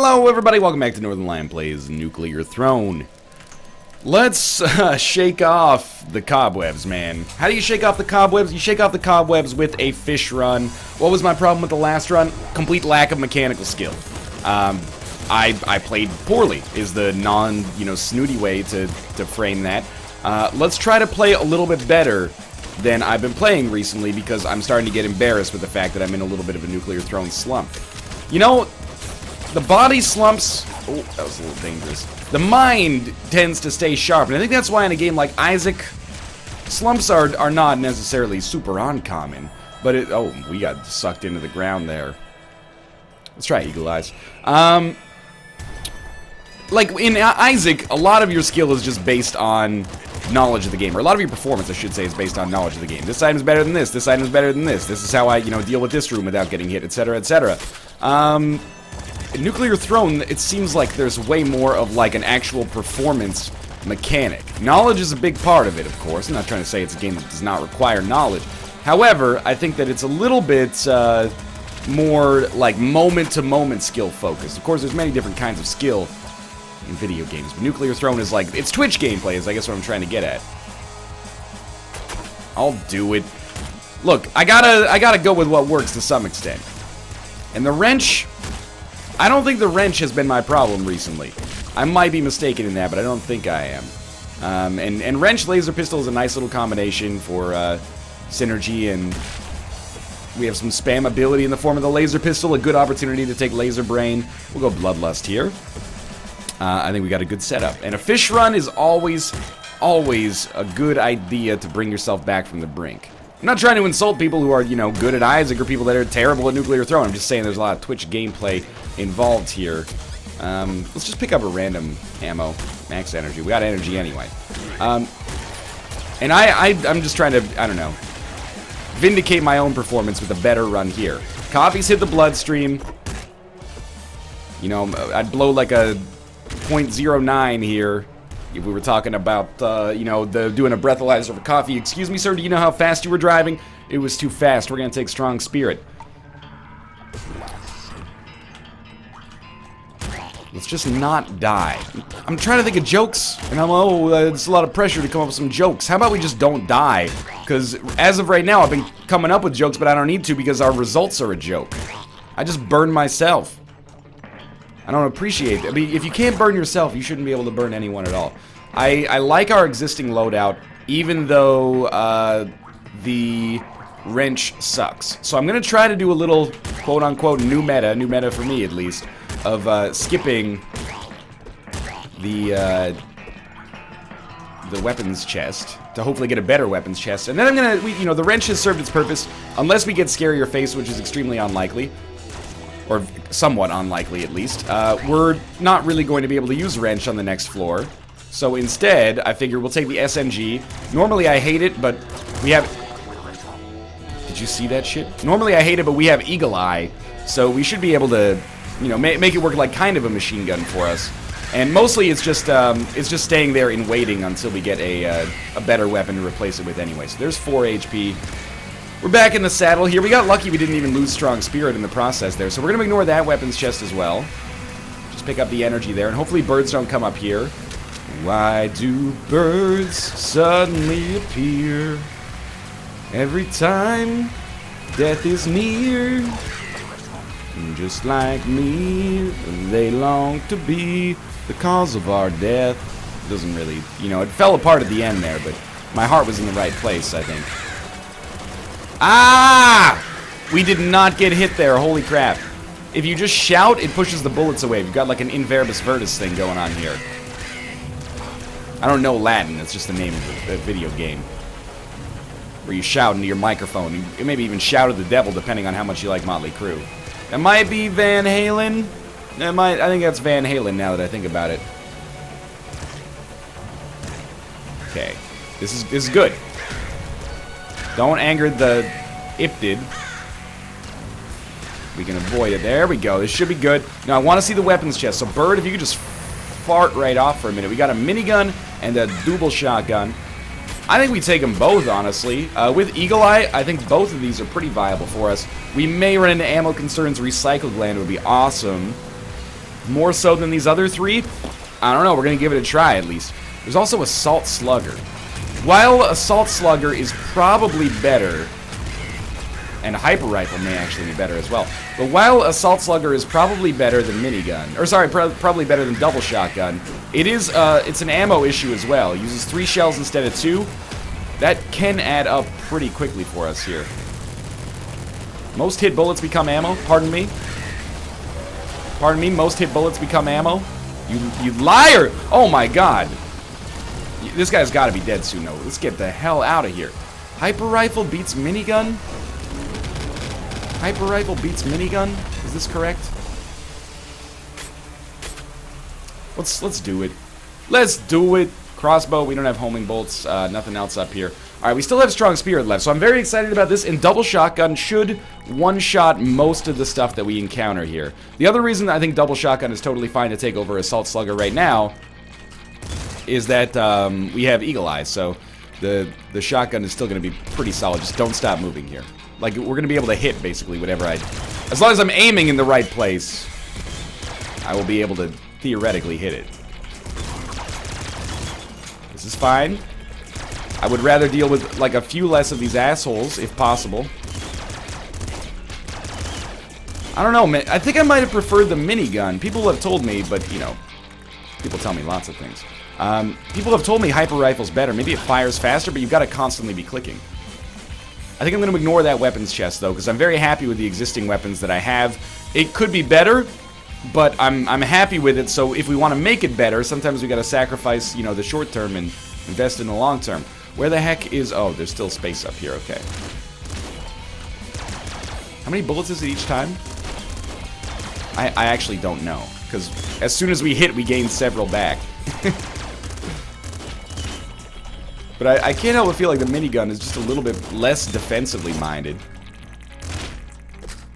Hello everybody, welcome back to Northernlion Plays Nuclear Throne. Let's shake off the cobwebs, man. How do you shake off the cobwebs? You shake off the cobwebs with a fish run. What was my problem with the last run? Complete lack of mechanical skill. I played poorly, is the snooty way to frame that. Let's try to play a little bit better than I've been playing recently, because I'm starting to get embarrassed with the fact that I'm in a little bit of a Nuclear Throne slump. You know, the body slumps... Oh, that was a little dangerous. The mind tends to stay sharp, and I think that's why in a game like Isaac, slumps are not necessarily super uncommon. But it... Oh, we got sucked into the ground there. Let's try Eagle Eyes. Like, in Isaac, a lot of your skill is just based on knowledge of the game. Or a lot of your performance, I should say, is based on knowledge of the game. This item's better than this. This item's better than this. This is how I, deal with this room without getting hit, etc., etc. In Nuclear Throne, it seems like there's way more of, like, an actual performance mechanic. Knowledge is a big part of it, of course. I'm not trying to say it's a game that does not require knowledge. However, I think that it's a little bit, more, like, moment-to-moment skill focused. Of course, there's many different kinds of skill in video games, but Nuclear Throne is like, it's Twitch gameplay is I guess what I'm trying to get at. I'll do it. Look, I gotta go with what works to some extent. And the wrench, I don't think the wrench has been my problem recently. I might be mistaken in that, but I don't think I am. And wrench laser pistol is a nice little combination for synergy, and we have some spam ability in the form of the laser pistol, a good opportunity to take laser brain. We'll go bloodlust here. I think we got a good setup. And a fish run is always a good idea to bring yourself back from the brink. I'm not trying to insult people who are, good at Isaac or people that are terrible at Nuclear Throne. I'm just saying there's a lot of Twitch gameplay involved here. Let's just pick up a random ammo. Max energy. We got energy anyway. And I'm just trying to, I don't know, vindicate my own performance with a better run here. Coffee's hit the bloodstream. I'd blow like a 0.09 here if we were talking about, doing a breathalyzer of coffee. Excuse me, sir, do you know how fast you were driving? It was too fast. We're gonna take strong spirit. Let's just not die. I'm trying to think of jokes, and it's a lot of pressure to come up with some jokes. How about we just don't die? Because as of right now, I've been coming up with jokes, but I don't need to because our results are a joke. I just burned myself. I don't appreciate it. I mean, if you can't burn yourself, you shouldn't be able to burn anyone at all. I like our existing loadout, even though the wrench sucks. So I'm going to try to do a little quote-unquote new meta for me at least, of skipping the weapons chest to hopefully get a better weapons chest. And then I'm going to, the wrench has served its purpose, unless we get scarier face, which is extremely unlikely. Or somewhat unlikely, at least. We're not really going to be able to use wrench on the next floor. So instead, I figure we'll take the SMG. Normally I hate it, but we have... Did you see that shit? Normally I hate it, but we have Eagle Eye. So we should be able to, make it work like kind of a machine gun for us. And mostly it's just staying there and waiting until we get a better weapon to replace it with anyway. So there's 4 HP. We're back in the saddle here. We got lucky we didn't even lose strong spirit in the process there, so we're going to ignore that weapons chest as well. Just pick up the energy there, and hopefully birds don't come up here. Why do birds suddenly appear every time death is near? Just like me, they long to be the cause of our death. It doesn't really, it fell apart at the end there, but my heart was in the right place, I think. Ah! We did not get hit there, holy crap. If you just shout, it pushes the bullets away. You've got like an Inverbis Virtus thing going on here. I don't know Latin, it's just the name of the video game. Where you shout into your microphone. You maybe even shout at the devil, depending on how much you like Motley Crue. That might be Van Halen. I think that's Van Halen now that I think about it. Okay. This is good. Don't anger the Iptid. We can avoid it. There we go. This should be good. Now, I want to see the weapons chest. So, Bird, if you could just fart right off for a minute. We got a minigun and a double shotgun. I think we take them both, honestly. With Eagle Eye, I think both of these are pretty viable for us. We may run into ammo concerns. Recycle gland would be awesome. More so than these other 3? I don't know. We're going to give it a try, at least. There's also Assault Slugger. While Assault Slugger is probably better, and Hyper Rifle may actually be better as well, but while Assault Slugger is probably better than Minigun, or sorry, probably better than Double Shotgun, it's an ammo issue as well. It uses 3 shells instead of 2. That can add up pretty quickly for us here. Most hit bullets become ammo. Pardon me. Pardon me. Most hit bullets become ammo. You liar! Oh my god. This guy's got to be dead soon, though. Let's get the hell out of here. Hyper Rifle beats Minigun? Hyper Rifle beats Minigun? Is this correct? Let's do it. Let's do it. Crossbow, we don't have homing bolts. Nothing else up here. Alright, we still have Strong Spirit left, so I'm very excited about this, and Double Shotgun should one-shot most of the stuff that we encounter here. The other reason I think Double Shotgun is totally fine to take over Assault Slugger right now is that we have Eagle Eye, so the shotgun is still going to be pretty solid. Just don't stop moving here. Like, we're going to be able to hit, basically, whatever as long as I'm aiming in the right place, I will be able to theoretically hit it. This is fine. I would rather deal with, like, a few less of these assholes, if possible. I don't know, man. I think I might have preferred the minigun. People have told me, but, you know, people tell me lots of things. People have told me Hyper Rifle's better. Maybe it fires faster, but you've got to constantly be clicking. I think I'm going to ignore that weapons chest, though, because I'm very happy with the existing weapons that I have. It could be better, but I'm happy with it, so if we want to make it better, sometimes we got to sacrifice, you know, the short term and invest in the long term. Where the heck is... Oh, there's still space up here, okay. How many bullets is it each time? I actually don't know, because as soon as we hit, we gain several back. But I can't help but feel like the minigun is just a little bit less defensively minded.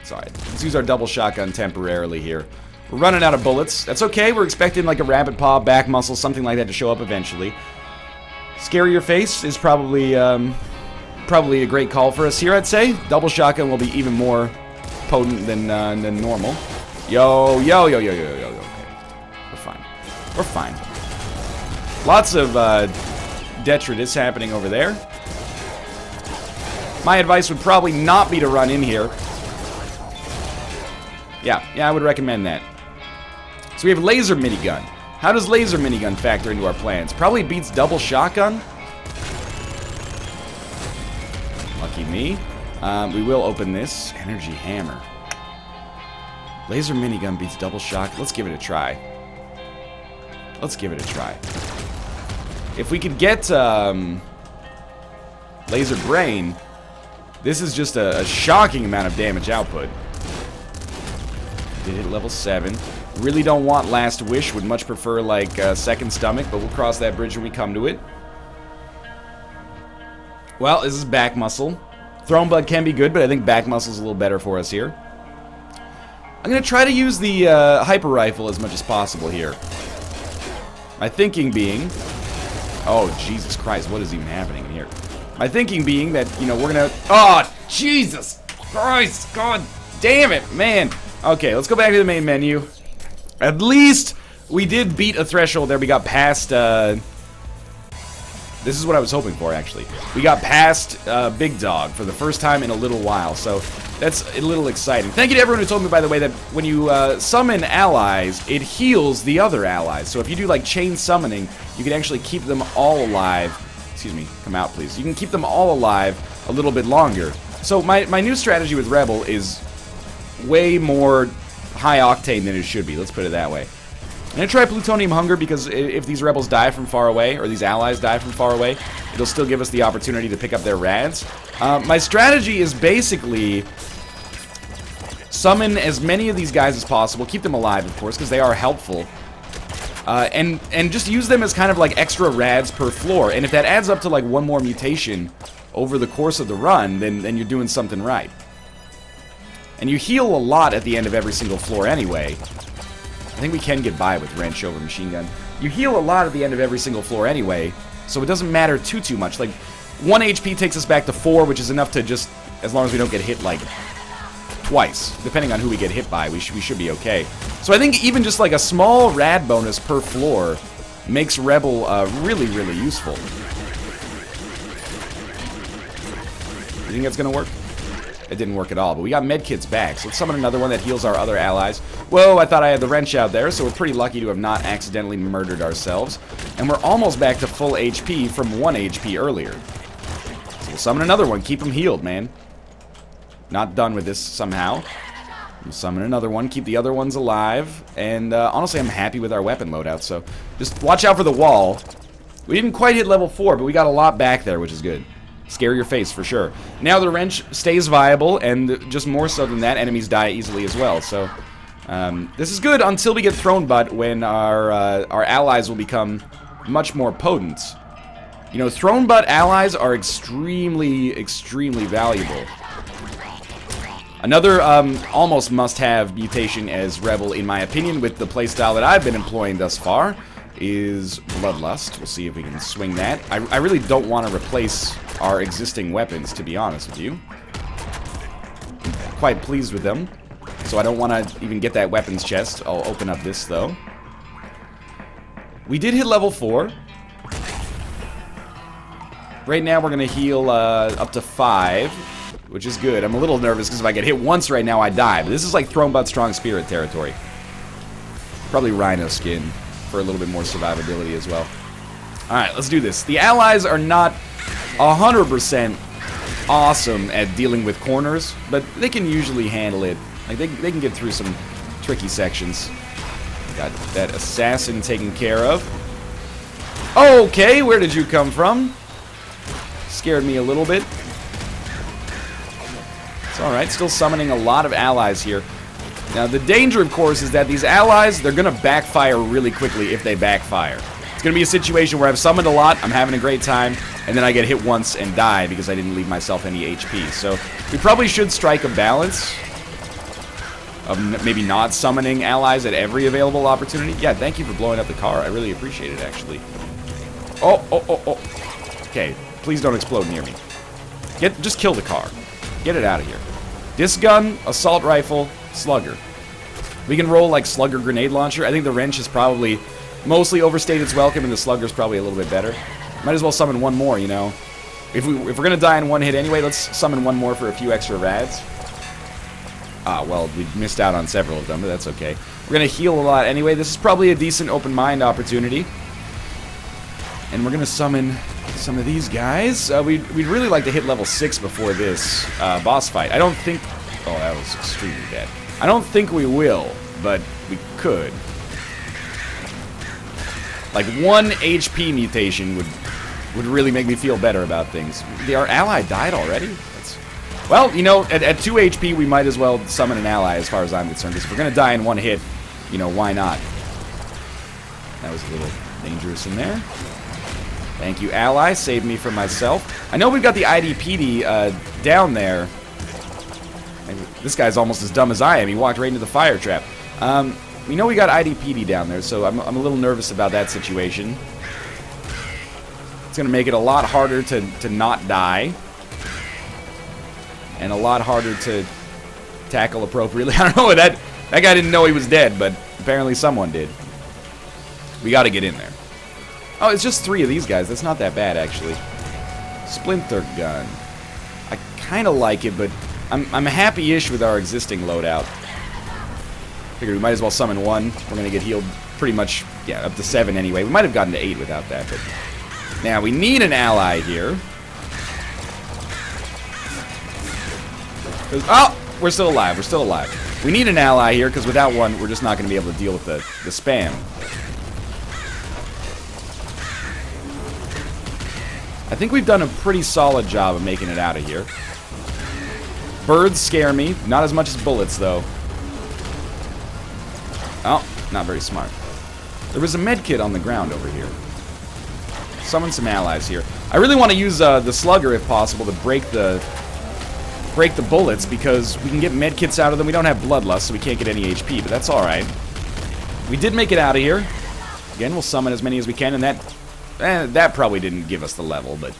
Sorry, let's use our double shotgun temporarily here. We're running out of bullets. That's okay, we're expecting like a rabbit paw, back muscle, something like that to show up eventually. Scare your face is probably a great call for us here, I'd say. Double shotgun will be even more potent than normal. Yo, yo, yo, yo, yo, yo, yo. Okay. We're fine. We're fine. Lots of detritus happening over there. My advice would probably not be to run in here. Yeah, I would recommend that. So we have laser minigun. How does laser minigun factor into our plans? Probably beats double shotgun. Lucky me. We will open this. Energy hammer. Laser minigun beats double shotgun. Let's give it a try. Let's give it a try. If we could get laser brain, this is just a shocking amount of damage output. Did hit level 7. Really don't want last wish. Would much prefer like second stomach, but we'll cross that bridge when we come to it. Well, this is back muscle. Throne bug can be good, but I think back muscle is a little better for us here. I'm gonna try to use the hyper rifle as much as possible here. My thinking being, oh Jesus Christ, what is even happening in here? My thinking being that, you know, we're gonna, oh Jesus Christ, God damn it, man. Okay, let's go back to the main menu. At least we did beat a threshold there. We got past, this is what I was hoping for, actually. We got past Big Dog for the first time in a little while, so that's a little exciting. Thank you to everyone who told me, by the way, that when you summon allies, it heals the other allies. So if you do, like, chain summoning, you can actually keep them all alive. Excuse me, come out, please. You can keep them all alive a little bit longer. So my new strategy with Rebel is way more high octane than it should be. Let's put it that way. I'm going to try Plutonium Hunger because if these rebels die from far away, or these allies die from far away, it'll still give us the opportunity to pick up their rads. My strategy is basically summon as many of these guys as possible, keep them alive, of course, because they are helpful, and just use them as kind of like extra rads per floor. And if that adds up to like one more mutation over the course of the run, then you're doing something right. And you heal a lot at the end of every single floor anyway. I think we can get by with wrench over machine gun. You heal a lot at the end of every single floor anyway, so it doesn't matter too much. Like, 1 HP takes us back to 4, which is enough to just, as long as we don't get hit like twice. Depending on who we get hit by, we should be okay. So I think even just like a small rad bonus per floor makes Rebel really, really useful. You think that's going to work? It didn't work at all, but we got medkits back. So let's summon another one that heals our other allies. Whoa, I thought I had the wrench out there, so we're pretty lucky to have not accidentally murdered ourselves. And we're almost back to full HP from 1 HP earlier. So we'll summon another one. Keep him healed, man. Not done with this somehow. We'll summon another one. Keep the other ones alive. And honestly, I'm happy with our weapon loadout, so just watch out for the wall. We didn't quite hit level 4, but we got a lot back there, which is good. Scare your face, for sure. Now the wrench stays viable, and just more so than that, enemies die easily as well. So, this is good until we get thrown butt, when our allies will become much more potent. You know, thrown butt allies are extremely, extremely valuable. Another almost must-have mutation as Rebel, in my opinion, with the playstyle that I've been employing thus far, is Bloodlust. We'll see if we can swing that. I really don't want to replace our existing weapons, to be honest with you. I'm quite pleased with them, so I don't want to even get that weapons chest. I'll open up this, though. We did hit level 4. Right now, we're going to heal up to 5, which is good. I'm a little nervous, because if I get hit once right now, I die. But this is like Throne Butt Strong Spirit territory. Probably Rhino Skin for a little bit more survivability as well. Alright, let's do this. The allies are not 100% awesome at dealing with corners, but they can usually handle it. Like, they can get through some tricky sections. Got that assassin taken care of. Okay, where did you come from? Scared me a little bit. It's alright, still summoning a lot of allies here. Now, the danger, of course, is that these allies, they're going to backfire really quickly if they backfire. It's going to be a situation where I've summoned a lot, I'm having a great time, and then I get hit once and die because I didn't leave myself any HP. So, we probably should strike a balance of maybe not summoning allies at every available opportunity. Yeah, thank you for blowing up the car. I really appreciate it, actually. Oh. Okay, please don't explode near me. Just kill the car. Get it out of here. Disc gun, assault rifle, slugger. We can roll like slugger grenade launcher. I think the wrench is probably mostly overstayed its welcome, and the slugger's probably a little bit better. Might as well summon one more, you know. If we're gonna die in one hit anyway, let's summon one more for a few extra rads. Ah, well, we missed out on several of them, but that's okay. We're gonna heal a lot anyway. This is probably a decent open mind opportunity. And we're gonna summon some of these guys. We'd really like to hit level 6 before this boss fight. I don't think... Oh, that was extremely bad. I don't think we will, but we could. Like, 1 HP mutation would really make me feel better about things. Our ally died already? Well, you know, at 2 HP, we might as well summon an ally as far as I'm concerned. Because if we're going to die in 1 hit, you know, why not? That was a little dangerous in there. Thank you, ally. Saved me from myself. I know we've got the IDPD down there. This guy's almost as dumb as I am. He walked right into the fire trap. We know we got IDPD down there, so I'm a little nervous about that situation. It's going to make it a lot harder to not die. And a lot harder to tackle appropriately. I don't know, that guy didn't know he was dead, but apparently someone did. We got to get in there. Oh, it's just 3 of these guys. That's not that bad, actually. Splinter gun. I kind of like it, but I'm happy-ish with our existing loadout. Figured we might as well summon 1. We're going to get healed pretty much, yeah, up to 7 anyway. We might have gotten to 8 without that, but... Now, we need an ally here. Oh! We're still alive. We're still alive. We need an ally here, because without one, we're just not going to be able to deal with the spam. I think we've done a pretty solid job of making it out of here. Birds scare me. Not as much as bullets, though. Oh, not very smart. There was a med kit on the ground over here. Summon some allies here. I really want to use the slugger, if possible, to break the bullets, because we can get med kits out of them. We don't have bloodlust, so we can't get any HP, but that's alright. We did make it out of here. Again, we'll summon as many as we can, and that probably didn't give us the level, but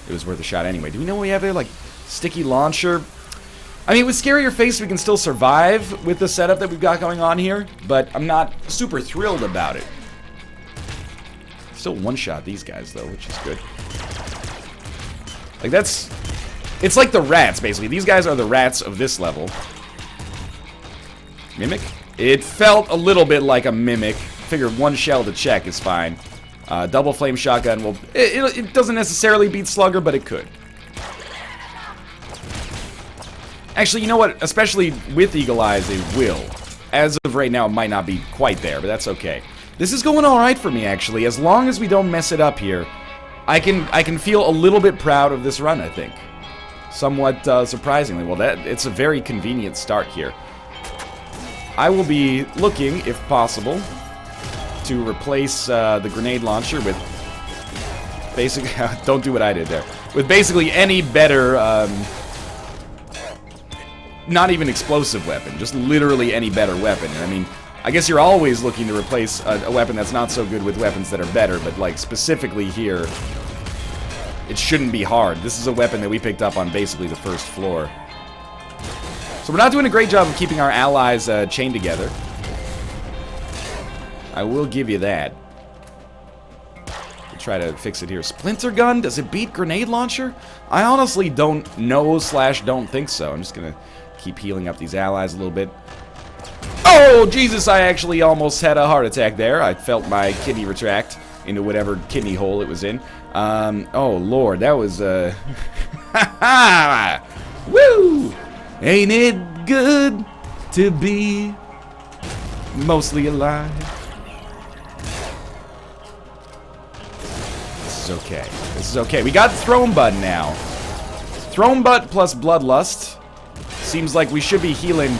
it was worth a shot anyway. Do we know what we have there? Like, sticky launcher? I mean, with Scare Your Face, we can still survive with the setup that we've got going on here, but I'm not super thrilled about it. Still one-shot these guys, though, which is good. Like, that's... It's like the rats, basically. These guys are the rats of this level. Mimic? It felt a little bit like a Mimic. Figured one shell to check is fine. Double Flame Shotgun will... It doesn't necessarily beat Slugger, but it could. Actually, you know what? Especially with Eagle Eyes, it will. As of right now, it might not be quite there, but that's okay. This is going alright for me, actually. As long as we don't mess it up here, I can feel a little bit proud of this run, I think. Somewhat surprisingly. Well, it's a very convenient start here. I will be looking, if possible, to replace the grenade launcher with basically... Don't do what I did there. With basically any better... not even explosive weapon, just literally any better weapon. I mean, I guess you're always looking to replace a weapon that's not so good with weapons that are better, but like specifically here, it shouldn't be hard. This is a weapon that we picked up on basically the first floor. So we're not doing a great job of keeping our allies chained together. I will give you that. We'll try to fix it here. Splinter gun? Does it beat grenade launcher? I honestly don't know / don't think so. I'm just gonna keep healing up these allies a little bit. Oh, Jesus, I actually almost had a heart attack there. I felt my kidney retract into whatever kidney hole it was in. Oh, Lord, that was, woo! Ain't it good to be mostly alive? This is okay. This is okay. We got Throne Butt now. Throne Butt plus Bloodlust. Seems like we should be healing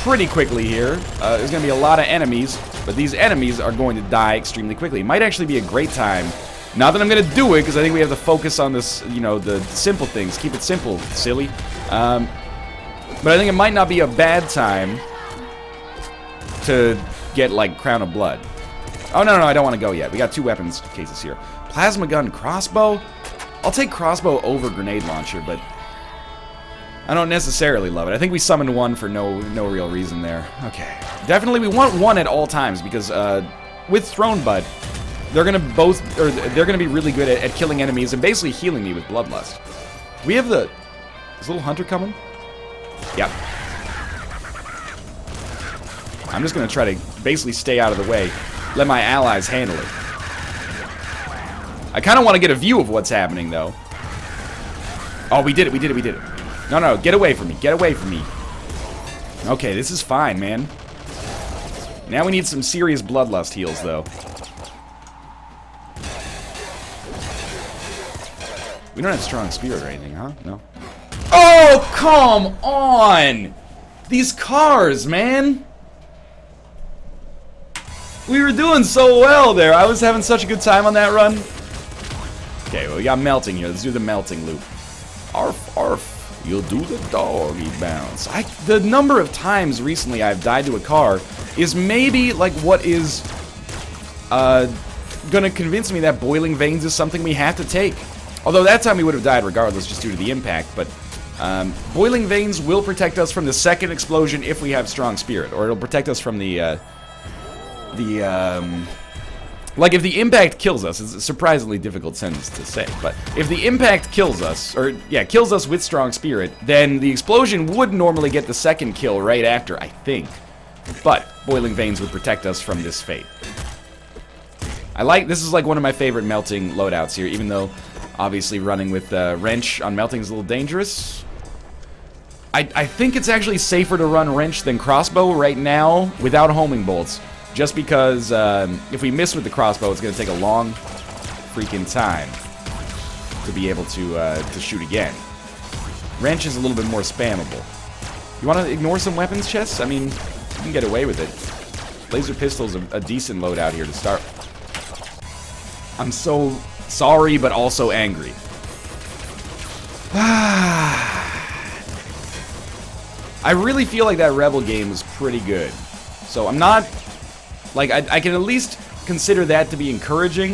pretty quickly here. There's going to be a lot of enemies, but these enemies are going to die extremely quickly. It might actually be a great time. Not that I'm going to do it, because I think we have to focus on this, you know, the simple things. Keep it simple, silly. But I think it might not be a bad time to get, like, Crown of Blood. Oh, no, I don't want to go yet. We got 2 weapons cases here. Plasma gun, crossbow. I'll take crossbow over grenade launcher, but I don't necessarily love it. I think we summoned one for no real reason there. Okay. Definitely we want one at all times, because with Throne Butt, they're gonna be really good at killing enemies and basically healing me with Bloodlust. We have is Little Hunter coming? Yep. I'm just gonna try to basically stay out of the way. Let my allies handle it. I kind of want to get a view of what's happening, though. Oh, we did it. No, get away from me. Get away from me. Okay, this is fine, man. Now we need some serious Bloodlust heals, though. We don't have strong spirit or anything, huh? No. Oh, come on! These cars, man! We were doing so well there. I was having such a good time on that run. Okay, well, we got melting here. Let's do the melting loop. Arf, arf. You'll do the doggy bounce. The number of times recently I've died to a car is maybe like what is gonna convince me that Boiling Veins is something we have to take. Although that time we would have died regardless just due to the impact, but Boiling Veins will protect us from the second explosion if we have Strong Spirit, or it'll protect us from like, if the impact kills us, it's a surprisingly difficult sentence to say, but if the impact kills us, or, yeah, kills us with Strong Spirit, then the explosion would normally get the second kill right after, I think. But Boiling Veins would protect us from this fate. This is like one of my favorite melting loadouts here, even though, obviously, running with Wrench on melting is a little dangerous. I think it's actually safer to run Wrench than Crossbow right now without homing bolts. Just because if we miss with the crossbow, it's going to take a long freaking time to be able to shoot again. Wrench is a little bit more spammable. You want to ignore some weapons chests? I mean, you can get away with it. Laser pistol's a decent loadout here to start. I'm so sorry, but also angry. I really feel like that Rebel game was pretty good. So I'm not... Like, I can at least consider that to be encouraging.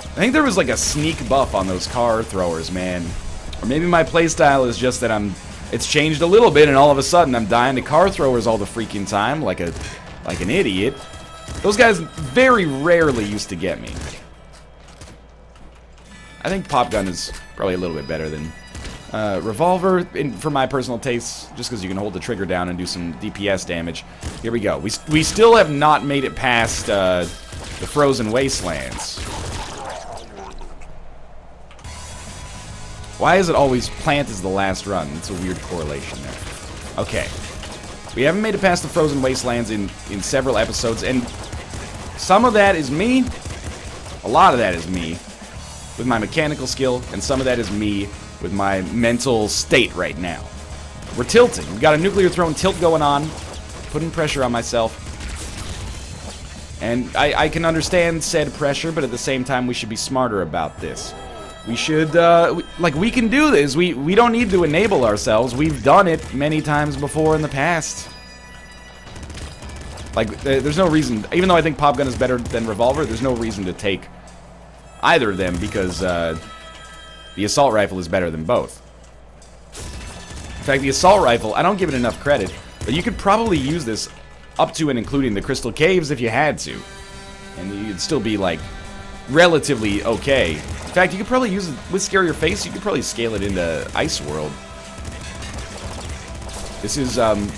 I think there was like a sneak buff on those car throwers, man. Or maybe my playstyle is just that it's changed a little bit, and all of a sudden I'm dying to car throwers all the freaking time, like an idiot. Those guys very rarely used to get me. I think Pop Gun is probably a little bit better than Revolver, for my personal tastes, just because you can hold the trigger down and do some DPS damage. Here we go. We still have not made it past the Frozen Wastelands. Why is it always plant is the last run? It's a weird correlation there. Okay. We haven't made it past the Frozen Wastelands in several episodes, and some of that is me. A lot of that is me with my mechanical skill, and some of that is me with my mental state right now. We're tilting. We've got a nuclear throne tilt going on, putting pressure on myself. And I can understand said pressure, but at the same time, we should be smarter about this. We should, we can do this. We don't need to enable ourselves. We've done it many times before in the past. Like, there's no reason, even though I think Pop Gun is better than Revolver, there's no reason to take either of them, because the assault rifle is better than both. In fact, the assault rifle, I don't give it enough credit, but you could probably use this up to and including the Crystal Caves if you had to. And you'd still be, like, relatively okay. In fact, you could probably use it with Scare Your Face. You could probably scale it into Ice World. This is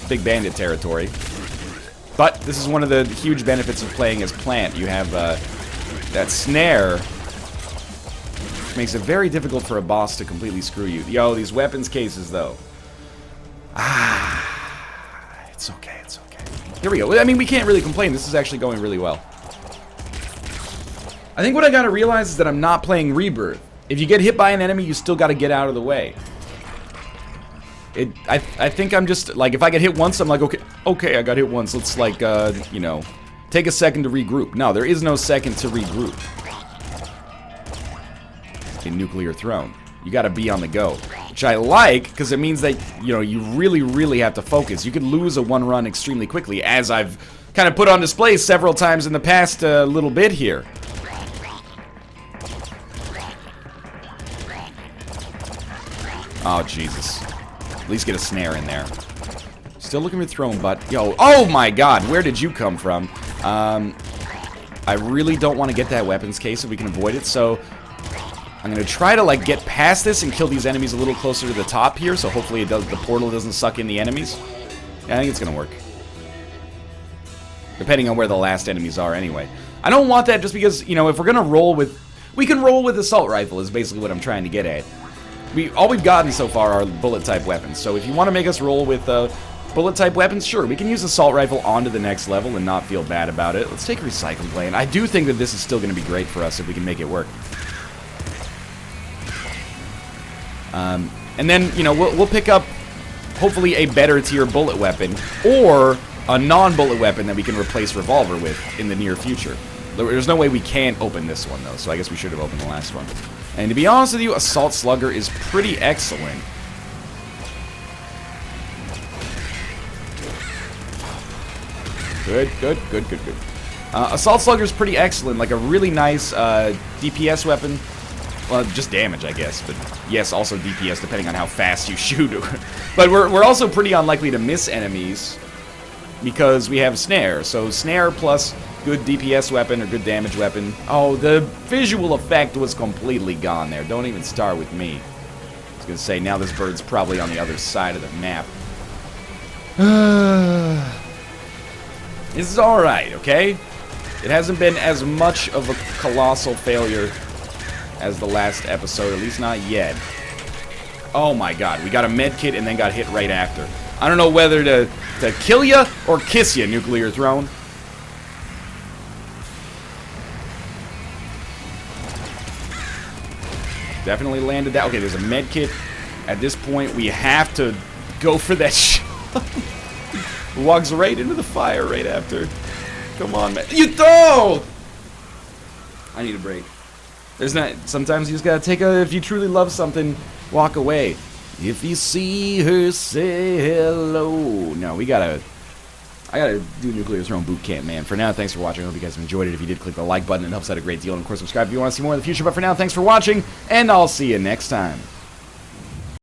Big Bandit territory. But this is one of the huge benefits of playing as Plant. You have that snare, which makes it very difficult for a boss to completely screw you. Yo, these weapons cases, though. It's okay, it's okay. Here we go. I mean, we can't really complain. This is actually going really well. I think what I gotta realize is that I'm not playing Rebirth. If you get hit by an enemy, you still gotta get out of the way. I think I'm just, like, if I get hit once, I'm like, okay, I got hit once. Let's, like, you know, take a second to regroup. No, there is no second to regroup in Nuclear Throne. You gotta be on the go, which I like, because it means that, you know, you really, really have to focus. You could lose a one-run extremely quickly, as I've kind of put on display several times in the past little bit here. Oh, Jesus. At least get a snare in there. Still looking for throne, but... Yo, oh my god, where did you come from? I really don't want to get that weapons case if we can avoid it, so... I'm going to try to, like, get past this and kill these enemies a little closer to the top here, so hopefully the portal doesn't suck in the enemies. Yeah, I think it's going to work. Depending on where the last enemies are, anyway. I don't want that just because, you know, if we're going to roll with... We can roll with Assault Rifle is basically what I'm trying to get at. All we've gotten so far are bullet-type weapons, so if you want to make us roll with bullet-type weapons, sure, we can use Assault Rifle onto the next level and not feel bad about it. Let's take Recycle Blade. I do think that this is still going to be great for us if we can make it work. And then, you know, we'll pick up, hopefully, a better tier bullet weapon, or a non-bullet weapon that we can replace Revolver with in the near future. There's no way we can't open this one, though, so I guess we should have opened the last one. And to be honest with you, Assault Slugger is pretty excellent. Good. Assault Slugger is pretty excellent, like a really nice DPS weapon. Well, just damage, I guess, but yes, also DPS, depending on how fast you shoot. But we're also pretty unlikely to miss enemies because we have Snare. So Snare plus good DPS weapon or good damage weapon. Oh, the visual effect was completely gone there. Don't even start with me. I was going to say, now this bird's probably on the other side of the map. This is alright, okay? It hasn't been as much of a colossal failure as the last episode, at least not yet. Oh my god, we got a med kit and then got hit right after. I don't know whether to kill ya or kiss ya, Nuclear Throne. Definitely landed that. Okay, there's a med kit. At this point, we have to go for that shot. Walks right into the fire right after. Come on, man. You don't! I need a break. There's not... Sometimes you just gotta take a... If you truly love something, walk away. If you see her, say hello. No, we gotta... I gotta do Nuclear Throne Boot Camp, man. For now, thanks for watching. I hope you guys have enjoyed it. If you did, click the like button. It helps out a great deal. And, of course, subscribe if you want to see more in the future. But for now, thanks for watching, and I'll see you next time.